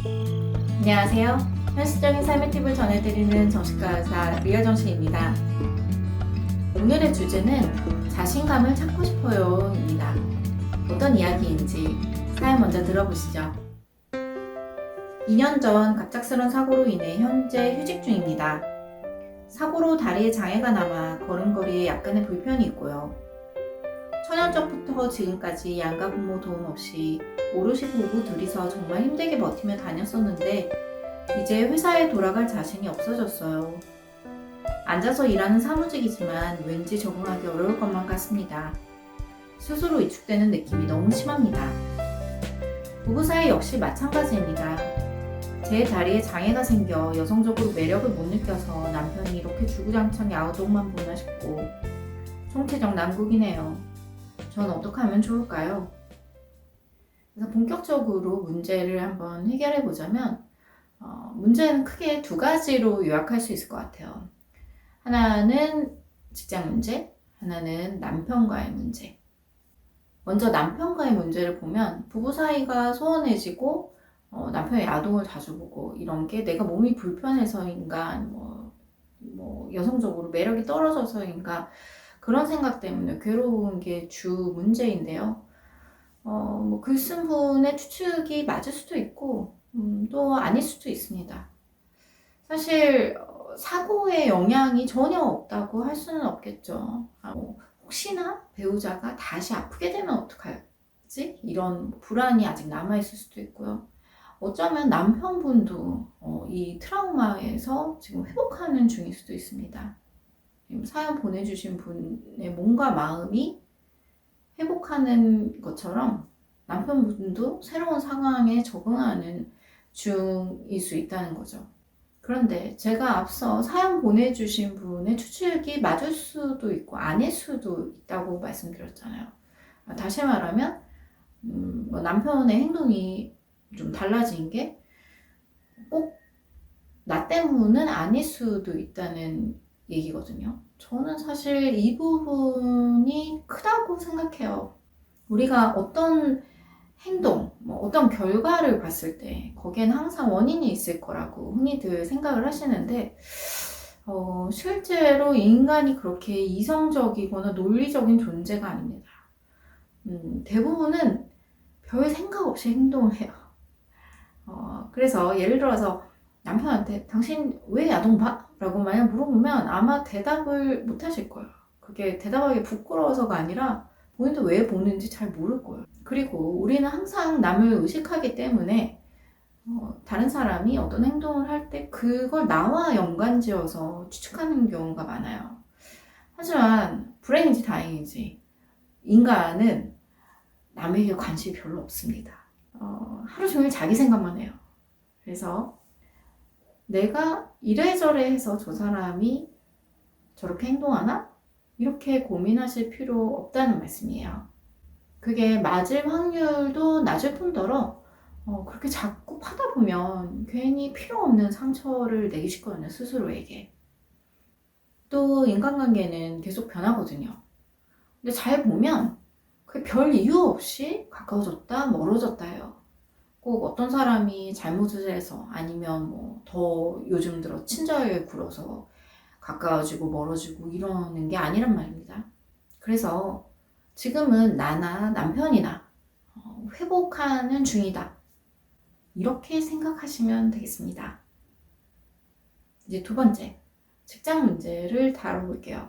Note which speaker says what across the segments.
Speaker 1: 안녕하세요. 현실적인 삶의 팁을 전해드리는 정신과 의사 리아정신입니다. 오늘의 주제는 자신감을 찾고 싶어요 입니다. 어떤 이야기인지 사연 먼저 들어보시죠. 2년 전 갑작스런 사고로 인해 현재 휴직 중입니다. 사고로 다리에 장애가 남아 걸음걸이에 약간의 불편이 있고요. 초년적부터 지금까지 양가 부모 도움 없이 오롯이 부부 둘이서 정말 힘들게 버티며 다녔었는데 이제 회사에 돌아갈 자신이 없어졌어요. 앉아서 일하는 사무직이지만 왠지 적응하기 어려울 것만 같습니다. 스스로 위축되는 느낌이 너무 심합니다. 부부 사이 역시 마찬가지입니다. 제 다리에 장애가 생겨 여성적으로 매력을 못 느껴서 남편이 이렇게 주구장창 야동만 보나 싶고 총체적 난국이네요. 전 어떻게 하면 좋을까요? 그래서 본격적으로 문제를 한번 해결해 보자면 문제는 크게 두 가지로 요약할 수 있을 것 같아요. 하나는 직장 문제, 하나는 남편과의 문제. 먼저 남편과의 문제를 보면 부부 사이가 소원해지고 남편의 야동을 자주 보고 이런 게 내가 몸이 불편해서인가 여성적으로 매력이 떨어져서인가 그런 생각 때문에 괴로운 게 주 문제인데요. 글 쓴 분의 추측이 맞을 수도 있고 또 아닐 수도 있습니다. 사실 사고의 영향이 전혀 없다고 할 수는 없겠죠. 혹시나 배우자가 다시 아프게 되면 어떡하지? 이런 불안이 아직 남아있을 수도 있고요. 어쩌면 남편분도 이 트라우마에서 지금 회복하는 중일 수도 있습니다. 사연 보내주신 분의 몸과 마음이 회복하는 것처럼 남편분도 새로운 상황에 적응하는 중일 수 있다는 거죠. 그런데 제가 앞서 사연 보내주신 분의 추측이 맞을 수도 있고 아닐 수도 있다고 말씀드렸잖아요. 다시 말하면 남편의 행동이 좀 달라진 게 꼭 나 때문은 아닐 수도 있다는 얘기거든요. 저는 사실 이 부분이 크다고 생각해요. 우리가 어떤 행동, 어떤 결과를 봤을 때 거기엔 항상 원인이 있을 거라고 흔히들 생각을 하시는데 실제로 인간이 그렇게 이성적이거나 논리적인 존재가 아닙니다. 대부분은 별 생각 없이 행동을 해요. 그래서 예를 들어서 남편한테 당신 왜 야동 봐? 라고 만약 물어보면 아마 대답을 못 하실 거예요. 그게 대답하기 부끄러워서가 아니라 본인도 왜 보는지 잘 모를 거예요. 그리고 우리는 항상 남을 의식하기 때문에 다른 사람이 어떤 행동을 할 때 그걸 나와 연관지어서 추측하는 경우가 많아요. 하지만 불행인지 다행인지 인간은 남에게 관심이 별로 없습니다. 하루 종일 자기 생각만 해요. 그래서 내가 이래저래 해서 저 사람이 저렇게 행동하나? 이렇게 고민하실 필요 없다는 말씀이에요. 그게 맞을 확률도 낮을 뿐더러 그렇게 자꾸 파다 보면 괜히 필요 없는 상처를 내기 쉽거든요, 스스로에게. 또 인간관계는 계속 변하거든요. 근데 잘 보면 그게 별 이유 없이 가까워졌다, 멀어졌다 해요. 꼭 어떤 사람이 잘못을 해서 아니면 더 요즘 들어 친절을 굴어서 가까워지고 멀어지고 이러는 게 아니란 말입니다. 그래서 지금은 나나 남편이나 회복하는 중이다. 이렇게 생각하시면 되겠습니다. 이제 두 번째, 직장 문제를 다뤄볼게요.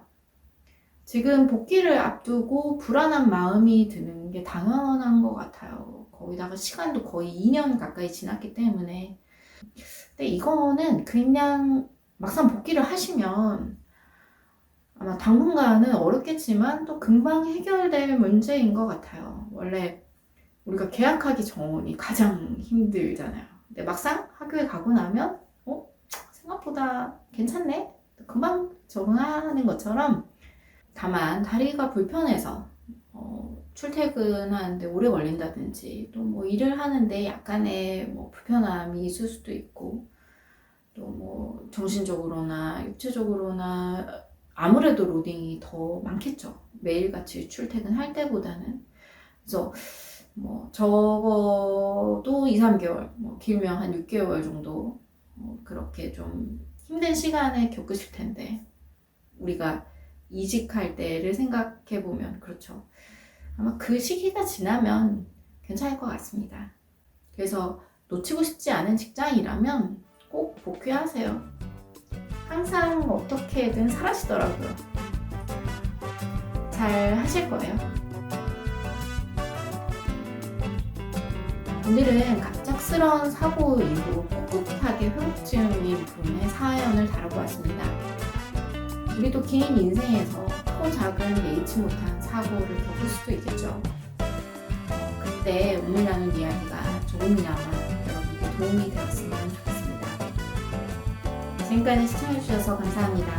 Speaker 1: 지금 복귀를 앞두고 불안한 마음이 드는 게 당연한 것 같아요. 거기다가 시간도 거의 2년 가까이 지났기 때문에. 근데 이거는 그냥 막상 복귀를 하시면 아마 당분간은 어렵겠지만 또 금방 해결될 문제인 것 같아요. 원래 우리가 계약하기 전이 가장 힘들잖아요. 근데 막상 학교에 가고 나면 생각보다 괜찮네? 금방 적응하는 것처럼 다만 다리가 불편해서 출퇴근하는데 오래 걸린다든지 또 일을 하는데 약간의 불편함이 있을 수도 있고 또 정신적으로나 육체적으로나 아무래도 로딩이 더 많겠죠. 매일같이 출퇴근할 때보다는. 그래서 뭐 적어도 2, 3개월, 뭐 길면 한 6개월 정도 그렇게 좀 힘든 시간을 겪으실 텐데 우리가 이직할 때를 생각해 보면 그렇죠. 아마 그 시기가 지나면 괜찮을 것 같습니다. 그래서 놓치고 싶지 않은 직장이라면 꼭 복귀하세요. 항상 어떻게든 사라지더라고요. 잘 하실 거예요. 오늘은 갑작스러운 사고 이후로 꿋꿋하게 회복증인 분의 사연을 다뤄보았습니다. 우리도 긴 인생에서 크고 작은 예의치 못한 사고를 겪을 수도 있겠죠. 그때 오늘 나눈 이야기가 조금이나마 여러분께 도움이 되었으면 좋겠습니다. 지금까지 시청해주셔서 감사합니다.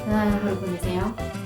Speaker 1: 편안한 하루 보내세요.